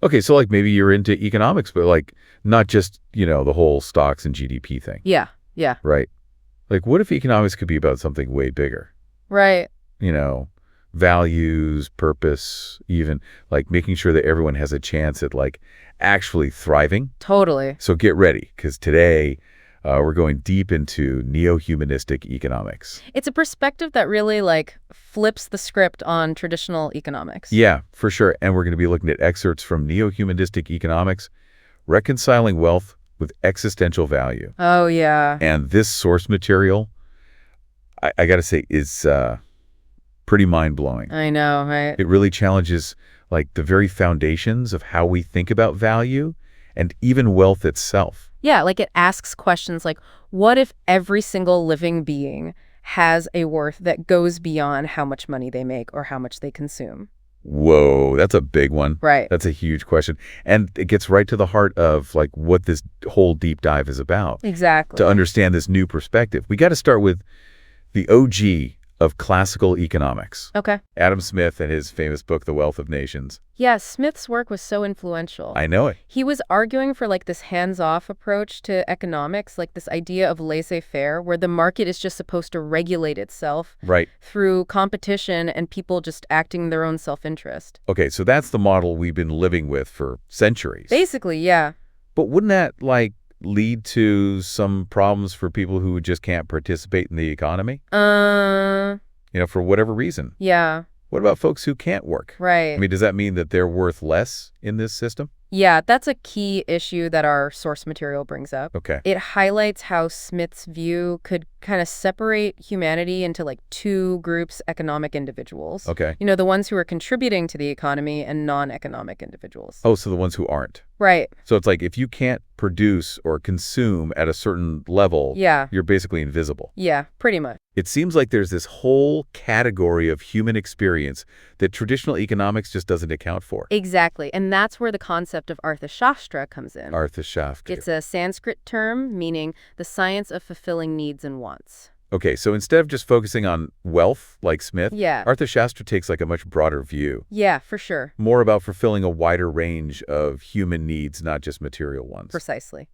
Okay, so like maybe you're into economics, but like not just, the whole stocks and GDP thing, Yeah, yeah. right? Like what if economics could be about something way bigger? Right. You know, values, purpose, even like making sure that everyone has a chance at like actually thriving. Totally. So get ready, because today we're going deep into neo-humanistic economics. It's a perspective that really, flips the script on traditional economics. Yeah, for sure. And we're going to be looking at excerpts from neo-humanistic economics, reconciling wealth with existential value. Oh, yeah. And this source material, I got to say, is pretty mind-blowing. I know, right? It really challenges like the very foundations of how we think about value and even wealth itself. Yeah, it asks questions like, what if every single living being has a worth that goes beyond how much money they make or how much they consume? Whoa, that's a big one. Right. That's a huge question. And it gets right to the heart of like what this whole deep dive is about. Exactly. To understand this new perspective, we got to start with the OG of classical economics. Okay. Adam Smith and his famous book, The Wealth of Nations. Yeah, Smith's work was so influential. I know it. He was arguing for this hands-off approach to economics, this idea of laissez-faire, where the market is just supposed to regulate itself Right. through competition and people just acting in their own self-interest. Okay, so that's the model we've been living with for centuries. Basically, yeah. But wouldn't that lead to some problems for people who just can't participate in the economy? For whatever reason. Yeah. What about folks who can't work? Right. I mean, does that mean that they're worth less in this system? Yeah, that's a key issue that our source material brings up. Okay. It highlights how Smith's view could kind of separate humanity into two groups: economic individuals. Okay. The ones who are contributing to the economy, and non-economic individuals. Oh, so the ones who aren't. Right. So it's like if you can't produce or consume at a certain level, Yeah. you're basically invisible. Yeah, pretty much. It seems like there's this whole category of human experience that traditional economics just doesn't account for. Exactly. And that's where the concept of Arthashastra comes in. Arthashastra. It's a Sanskrit term meaning the science of fulfilling needs and wants. Okay, so instead of just focusing on wealth, like Smith, Yeah. Arthashastra takes a much broader view. Yeah, for sure. More about fulfilling a wider range of human needs, not just material ones. Precisely.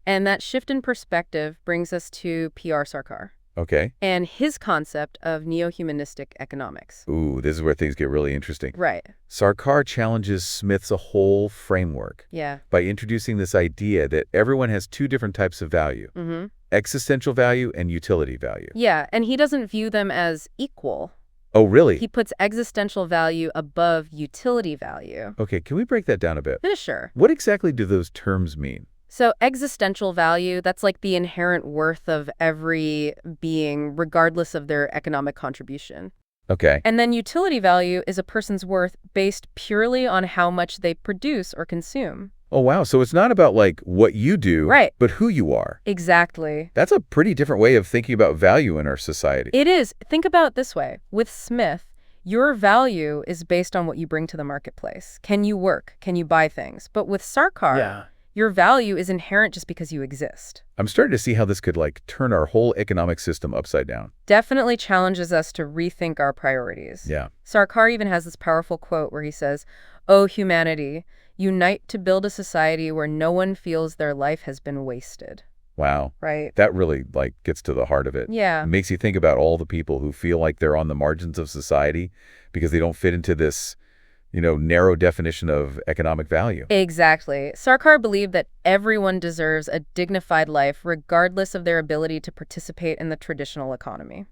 And that shift in perspective brings us to P.R. Sarkar Okay. and his concept of neo-humanistic economics. Ooh, this is where things get really interesting. Right. Sarkar challenges Smith's whole framework Yeah. by introducing this idea that everyone has two different types of value. Mm-hmm. Existential value and utility value. Yeah, and he doesn't view them as equal. Oh, really? He puts existential value above utility value. Okay, can we break that down a bit? Sure. What exactly do those terms mean? So existential value, that's the inherent worth of every being, regardless of their economic contribution. Okay. And then utility value is a person's worth based purely on how much they produce or consume. Oh, wow. So it's not about what you do, Right. but who you are. Exactly. That's a pretty different way of thinking about value in our society. It is. Think about it this way. With Smith, your value is based on what you bring to the marketplace. Can you work? Can you buy things? But with Sarkar, your value is inherent just because you exist. I'm starting to see how this could turn our whole economic system upside down. Definitely challenges us to rethink our priorities. Yeah. Sarkar even has this powerful quote where he says, "O humanity, unite to build a society where no one feels their life has been wasted." Wow. Right. That really gets to the heart of it. Yeah. It makes you think about all the people who feel like they're on the margins of society because they don't fit into this, narrow definition of economic value. Exactly. Sarkar believed that everyone deserves a dignified life regardless of their ability to participate in the traditional economy.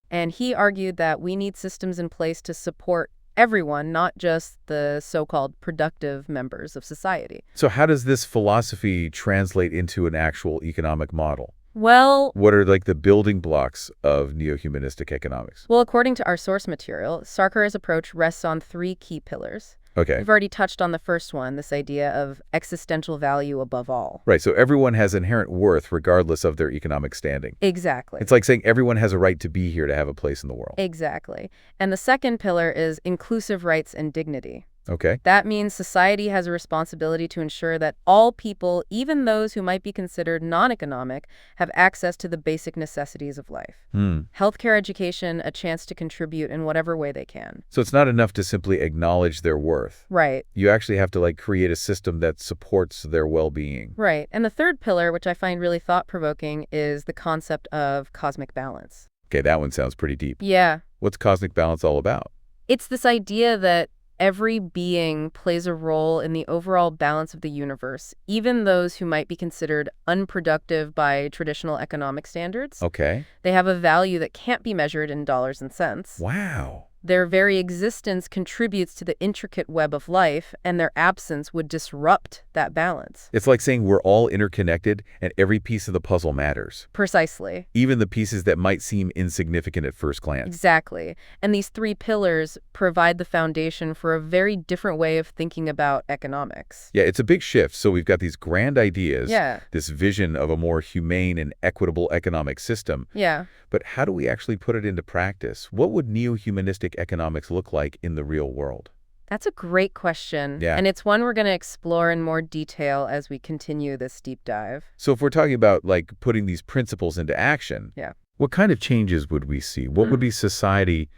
And he argued that we need systems in place to support everyone, not just the so-called productive members of society. So how does this philosophy translate into an actual economic model? Well, What are the building blocks of neo-humanistic economics? according to our source material, Sarkar's approach rests on three key pillars. Okay. We've already touched on the first one, this idea of existential value above all. Right, so everyone has inherent worth regardless of their economic standing. Exactly. It's like saying everyone has a right to be here to have a place in the world. Exactly. And the second pillar is inclusive rights and dignity. Okay. That means society has a responsibility to ensure that all people, even those who might be considered non-economic, have access to the basic necessities of life. Healthcare, education, a chance to contribute in whatever way they can. So it's not enough to simply acknowledge their worth. Right. You actually have to like create a system that supports their well-being. Right. And the third pillar, which I find really thought-provoking, is the concept of cosmic balance. Okay, that one sounds pretty deep. Yeah. What's cosmic balance all about? It's this idea that every being plays a role in the overall balance of the universe, even those who might be considered unproductive by traditional economic standards. Okay. They have a value that can't be measured in dollars and cents. Wow. Their very existence contributes to the intricate web of life, and their absence would disrupt that balance. It's like saying we're all interconnected and every piece of the puzzle matters. Precisely. Even the pieces that might seem insignificant at first glance. Exactly. And these three pillars provide the foundation for a very different way of thinking about economics. Yeah, it's a big shift. So we've got these grand ideas, Yeah. this vision of a more humane and equitable economic system. Yeah. But how do we actually put it into practice? What would neo-humanistic economics look like in the real world? That's a great question. Yeah. And it's one we're going to explore in more detail as we continue this deep dive. So if we're talking about like putting these principles into action, Yeah. what kind of changes would we see? What would be society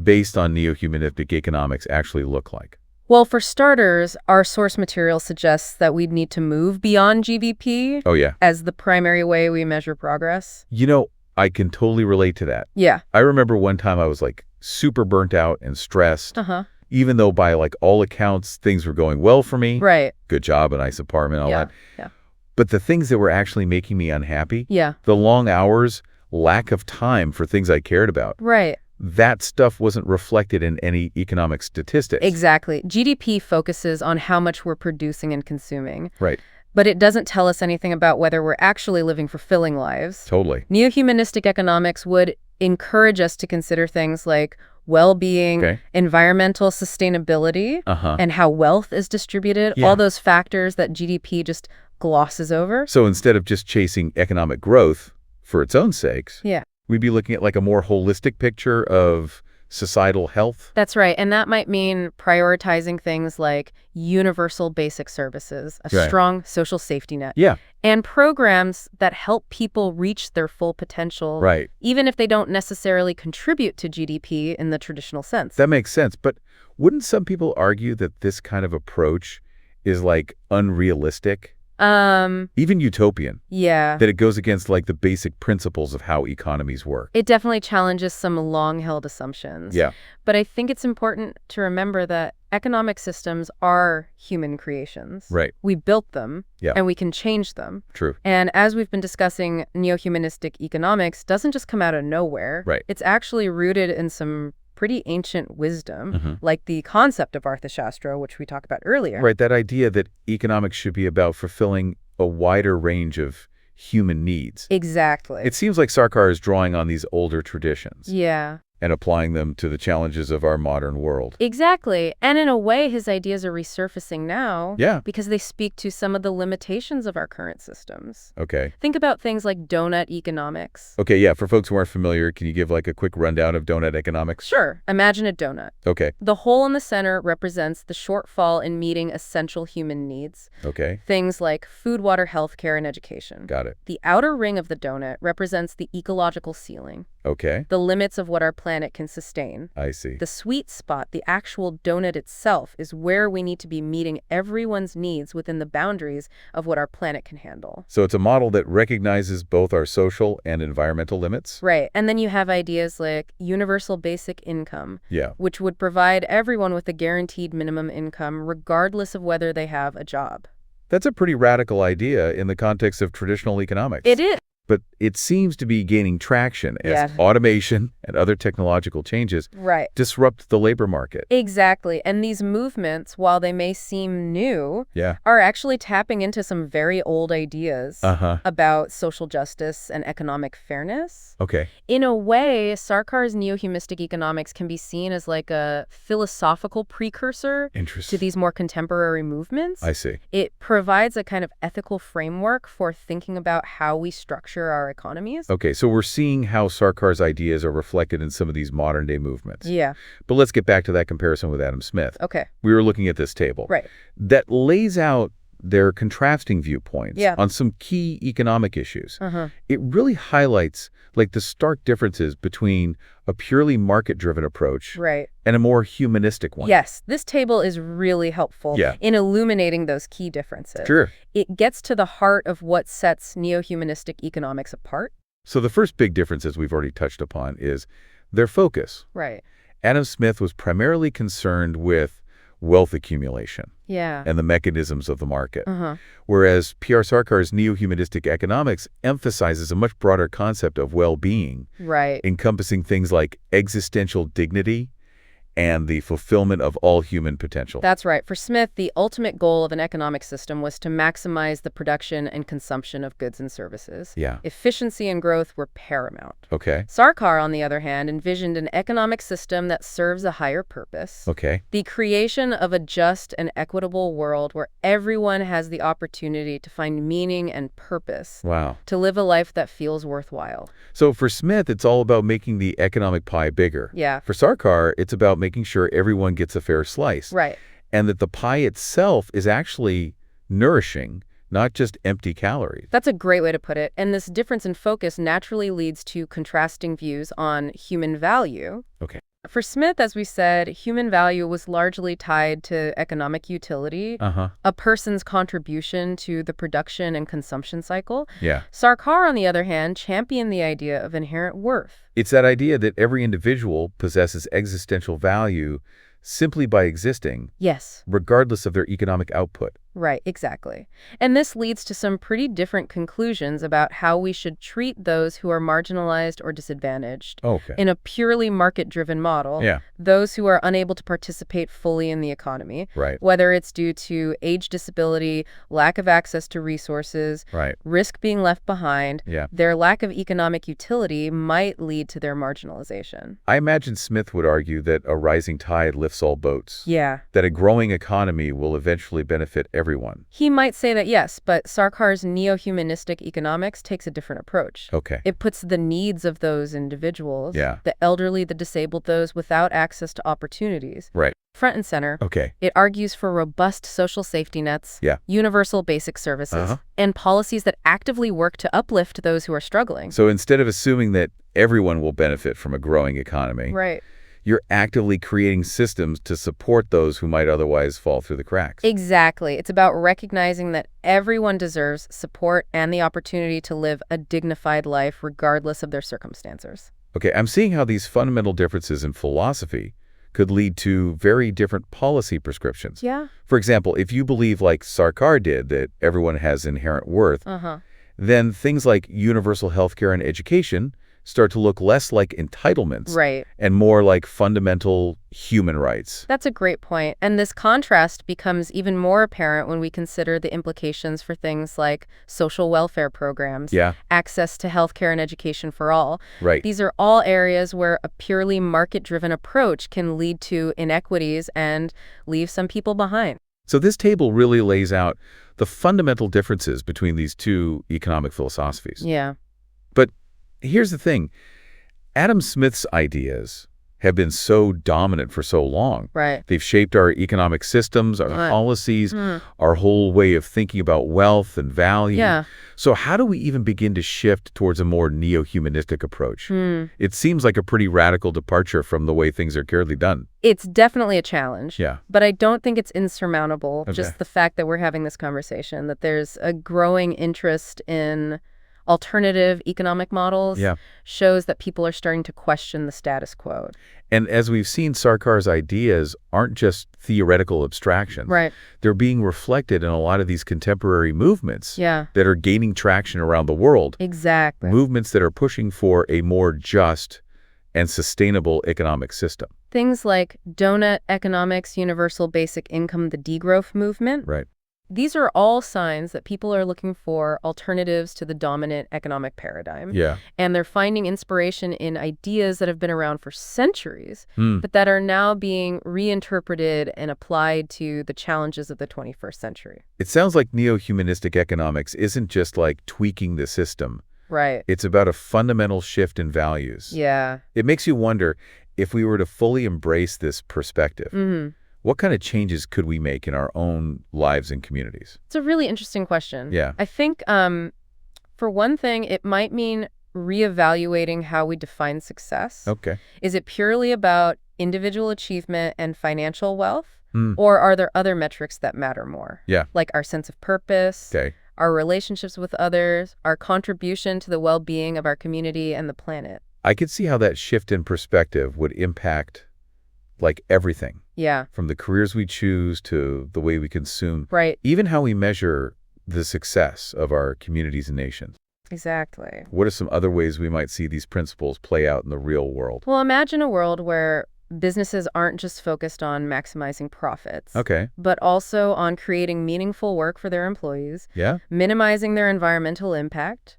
based on neo-humanistic economics actually look like? Well, for starters, our source material suggests that we'd need to move beyond GDP Oh, yeah. as the primary way we measure progress. You know, I can totally relate to that. Yeah. I remember one time I was like super burnt out and stressed, Uh-huh. even though by like all accounts, things were going well for me. Right. Good job, a nice apartment, all Yeah. that. Yeah. But the things that were actually making me unhappy, Yeah. the long hours, lack of time for things I cared about, Right. that stuff wasn't reflected in any economic statistics. Exactly. GDP focuses on how much we're producing and consuming. Right. But it doesn't tell us anything about whether we're actually living fulfilling lives. Totally. Neo-humanistic economics would encourage us to consider things like well-being, Okay. environmental sustainability, Uh-huh. and how wealth is distributed, Yeah. all those factors that GDP just glosses over. So instead of just chasing economic growth for its own sakes, Yeah. we'd be looking at like a more holistic picture of societal health. That's right. And that might mean prioritizing things like universal basic services, a Right. strong social safety net, Yeah. and programs that help people reach their full potential, Right. even if they don't necessarily contribute to GDP in the traditional sense. That makes sense. But wouldn't some people argue that this kind of approach is like unrealistic, even utopian, Yeah. that it goes against like the basic principles of how economies work? It definitely challenges some long-held assumptions. Yeah. But I think it's important to remember that economic systems are human creations. Right. We built them, Yeah. and we can change them. True. And as we've been discussing, neo-humanistic economics doesn't just come out of nowhere. Right. It's actually rooted in some pretty ancient wisdom, Mhm. like the concept of Arthashastra, which we talked about earlier. Right. That idea that economics should be about fulfilling a wider range of human needs. Exactly. It seems like Sarkar is drawing on these older traditions Yeah. and applying them to the challenges of our modern world. Exactly. And in a way, his ideas are resurfacing now Yeah. because they speak to some of the limitations of our current systems. Okay. Think about things like donut economics. Okay, yeah, for folks who aren't familiar, can you give like a quick rundown of donut economics? Sure. Imagine a donut. Okay. The hole in the center represents the shortfall in meeting essential human needs. Okay. Things like food, water, healthcare, and education. Got it. The outer ring of the donut represents the ecological ceiling, Okay. the limits of what our planet can sustain. I see. The sweet spot, the actual donut itself, is where we need to be meeting everyone's needs within the boundaries of what our planet can handle. So it's a model that recognizes both our social and environmental limits? Right. And then you have ideas like universal basic income, Yeah. which would provide everyone with a guaranteed minimum income regardless of whether they have a job. That's a pretty radical idea in the context of traditional economics. It is. But it seems to be gaining traction as Yeah. automation and other technological changes Right. disrupt the labor market. Exactly. And these movements, while they may seem new, Yeah. are actually tapping into some very old ideas Uh-huh. about social justice and economic fairness. Okay. In a way, Sarkar's neo-humanistic economics can be seen as like a philosophical precursor to Interesting. these more contemporary movements. I see. It provides a kind of ethical framework for thinking about how we structure structure our economies. Okay, so we're seeing how Sarkar's ideas are reflected in some of these modern-day movements. Yeah. But let's get back to that comparison with Adam Smith. Okay. We were looking at this table. Right. That lays out their contrasting viewpoints Yeah. on some key economic issues. Uh-huh. It really highlights the stark differences between a purely market-driven approach Right. and a more humanistic one. Yes, this table is really helpful Yeah. in illuminating those key differences. Sure. It gets to the heart of what sets neo-humanistic economics apart. So the first big difference, as we've already touched upon, is their focus. Right. Adam Smith was primarily concerned with wealth accumulation Yeah. and the mechanisms of the market, Uh-huh. whereas P.R. Sarkar's neo-humanistic economics emphasizes a much broader concept of well-being, Right. encompassing things like existential dignity and the fulfillment of all human potential. That's right. For Smith, the ultimate goal of an economic system was to maximize the production and consumption of goods and services. Yeah. Efficiency and growth were paramount. Okay. Sarkar, on the other hand, envisioned an economic system that serves a higher purpose. Okay. The creation of a just and equitable world where everyone has the opportunity to find meaning and purpose, Wow. to live a life that feels worthwhile. So for Smith, it's all about making the economic pie bigger. Yeah. For Sarkar, it's about making sure everyone gets a fair slice. Right. And that the pie itself is actually nourishing, not just empty calories. That's a great way to put it. And this difference in focus naturally leads to contrasting views on human value. Okay. For Smith, as we said, human value was largely tied to economic utility, Uh-huh. a person's contribution to the production and consumption cycle. Yeah. Sarkar, on the other hand, championed the idea of inherent worth. It's that idea that every individual possesses existential value simply by existing, Yes. regardless of their economic output. Right, exactly. And this leads to some pretty different conclusions about how we should treat those who are marginalized or disadvantaged. Okay. In a purely market-driven model, Yeah. those who are unable to participate fully in the economy, Right. whether it's due to age disability, lack of access to resources, Right. risk being left behind, Yeah. their lack of economic utility might lead to their marginalization. I imagine Smith would argue that a rising tide lifts all boats. Yeah. That a growing economy will eventually benefit everyone. He might say that, yes, but Sarkar's neo-humanistic economics takes a different approach. Okay. It puts the needs of those individuals, Yeah. the elderly, the disabled, those without access to opportunities, Right. front and center. Okay. It argues for robust social safety nets, Yeah. universal basic services, Uh-huh. and policies that actively work to uplift those who are struggling. So instead of assuming that everyone will benefit from a growing economy, Right. you're actively creating systems to support those who might otherwise fall through the cracks. Exactly. It's about recognizing that everyone deserves support and the opportunity to live a dignified life regardless of their circumstances. Okay, I'm seeing how these fundamental differences in philosophy could lead to very different policy prescriptions. Yeah. For example, if you believe, like Sarkar did, that everyone has inherent worth, Uh-huh. then things like universal healthcare and education start to look less like entitlements Right. and more like fundamental human rights. That's a great point. And this contrast becomes even more apparent when we consider the implications for things like social welfare programs, Yeah, access to healthcare and education for all. right. These are all areas where a purely market-driven approach can lead to inequities and leave some people behind. So this table really lays out the fundamental differences between these two economic philosophies. Yeah. But here's the thing. Adam Smith's ideas have been so dominant for so long. Right. They've shaped our economic systems, our Right. policies, our whole way of thinking about wealth and value. Yeah. So how do we even begin to shift towards a more neo-humanistic approach? It seems like a pretty radical departure from the way things are currently done. It's definitely a challenge. Yeah. But I don't think it's insurmountable. Okay. Just the fact that we're having this conversation, that there's a growing interest in alternative economic models, Yeah. shows that people are starting to question the status quo. And as we've seen, Sarkar's ideas aren't just theoretical abstractions. Right. They're being reflected in a lot of these contemporary movements Yeah. that are gaining traction around the world. Exactly. Movements that are pushing for a more just and sustainable economic system. Things like donut economics, universal basic income, the degrowth movement. Right. These are all signs that people are looking for alternatives to the dominant economic paradigm. Yeah. And they're finding inspiration in ideas that have been around for centuries, Hmm. but that are now being reinterpreted and applied to the challenges of the 21st century. It sounds like neo-humanistic economics isn't just like tweaking the system, Right. It's about a fundamental shift in values. Yeah. It makes you wonder, if we were to fully embrace this perspective, what kind of changes could we make in our own lives and communities? It's a really interesting question. Yeah. I think, for one thing, it might mean reevaluating how we define success. Okay. Is it purely about individual achievement and financial wealth? Or are there other metrics that matter more? Yeah. Like our sense of purpose, Okay. our relationships with others, our contribution to the well-being of our community and the planet. I could see how that shift in perspective would impact, like, everything. Yeah. From the careers we choose to the way we consume. Right. Even how we measure the success of our communities and nations. Exactly. What are some other ways we might see these principles play out in the real world? Well, imagine a world where businesses aren't just focused on maximizing profits, Okay. but also on creating meaningful work for their employees, Yeah? minimizing their environmental impact,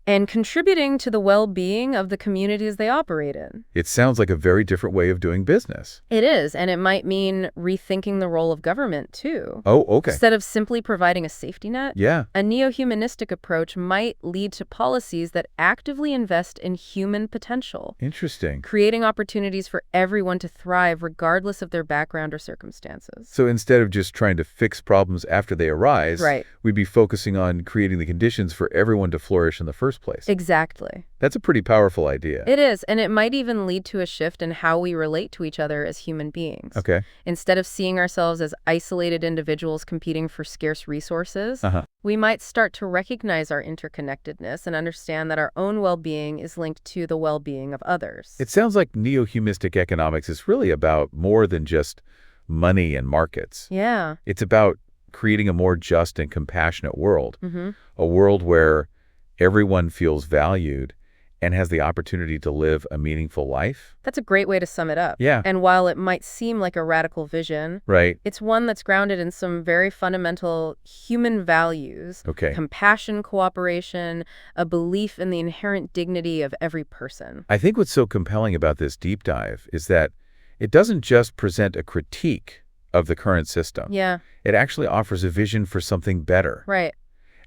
and contributing to the well-being of the communities they operate in. It sounds like a very different way of doing business. It is, and it might mean rethinking the role of government, too. Oh, okay. Instead of simply providing a safety net, Yeah. a neo-humanistic approach might lead to policies that actively invest in human potential, Interesting. creating opportunities for everyone to thrive regardless of their background or circumstances. So instead of just trying to fix problems after they arise, Right. we'd be focusing on creating the conditions for everyone to flourish in the first place. Exactly. That's a pretty powerful idea. It is, and it might even lead to a shift in how we relate to each other as human beings. Okay. Instead of seeing ourselves as isolated individuals competing for scarce resources, we might start to recognize our interconnectedness and understand that our own well-being is linked to the well-being of others. It sounds like neo-humanistic economics is really about more than just money and markets. Yeah. It's about creating a more just and compassionate world, a world where everyone feels valued and has the opportunity to live a meaningful life. That's a great way to sum it up. Yeah. And while it might seem like a radical vision, Right. it's one that's grounded in some very fundamental human values. Okay. Compassion, cooperation, a belief in the inherent dignity of every person. I think what's so compelling about this deep dive is that it doesn't just present a critique of the current system. Yeah. It actually offers a vision for something better. Right.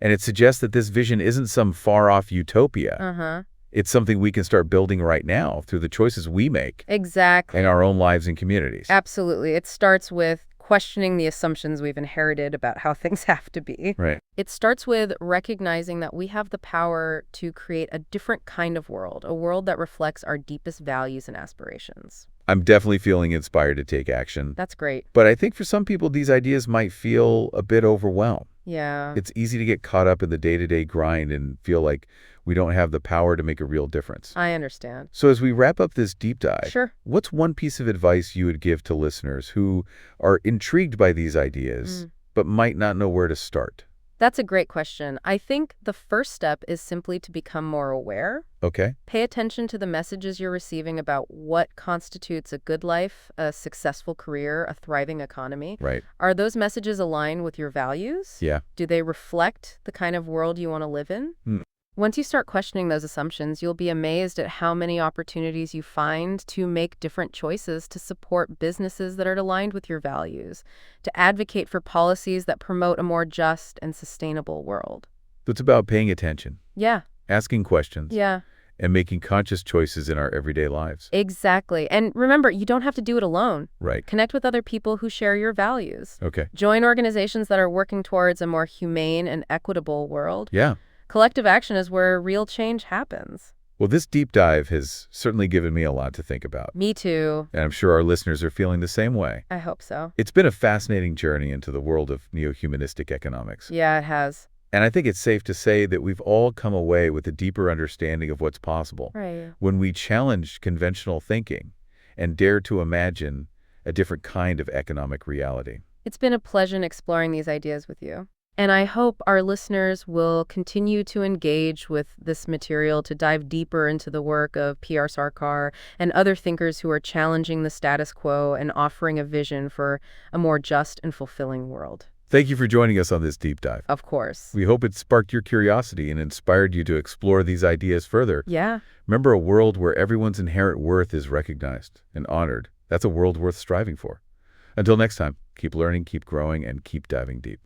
And it suggests that this vision isn't some far-off utopia. It's something we can start building right now through the choices we make Exactly. in our own lives and communities. Absolutely. It starts with questioning the assumptions we've inherited about how things have to be. Right. It starts with recognizing that we have the power to create a different kind of world, a world that reflects our deepest values and aspirations. I'm definitely feeling inspired to take action. That's great. But I think for some people, these ideas might feel a bit overwhelmed. Yeah. It's easy to get caught up in the day-to-day grind and feel like we don't have the power to make a real difference. I understand. So as we wrap up this deep dive, Sure. what's one piece of advice you would give to listeners who are intrigued by these ideas but might not know where to start? That's a great question. I think the first step is simply to become more aware. Okay. Pay attention to the messages you're receiving about what constitutes a good life, a successful career, a thriving economy. Right. Are those messages aligned with your values? Yeah. Do they reflect the kind of world you want to live in? Once you start questioning those assumptions, you'll be amazed at how many opportunities you find to make different choices to support businesses that are aligned with your values, to advocate for policies that promote a more just and sustainable world. So it's about paying attention, Yeah. asking questions, Yeah. and making conscious choices in our everyday lives. Exactly. And remember, you don't have to do it alone. Right. Connect with other people who share your values. Okay. Join organizations that are working towards a more humane and equitable world. Yeah. Collective action is where real change happens. Well, this deep dive has certainly given me a lot to think about. Me too. And I'm sure our listeners are feeling the same way. I hope so. It's been a fascinating journey into the world of neo-humanistic economics. Yeah, it has. And I think it's safe to say that we've all come away with a deeper understanding of what's possible Right. when we challenge conventional thinking and dare to imagine a different kind of economic reality. It's been a pleasure exploring these ideas with you. And I hope our listeners will continue to engage with this material to dive deeper into the work of P.R. Sarkar and other thinkers who are challenging the status quo and offering a vision for a more just and fulfilling world. Thank you for joining us on this deep dive. Of course. We hope it sparked your curiosity and inspired you to explore these ideas further. Yeah. Remember, a world where everyone's inherent worth is recognized and honored. That's a world worth striving for. Until next time, keep learning, keep growing, and keep diving deep.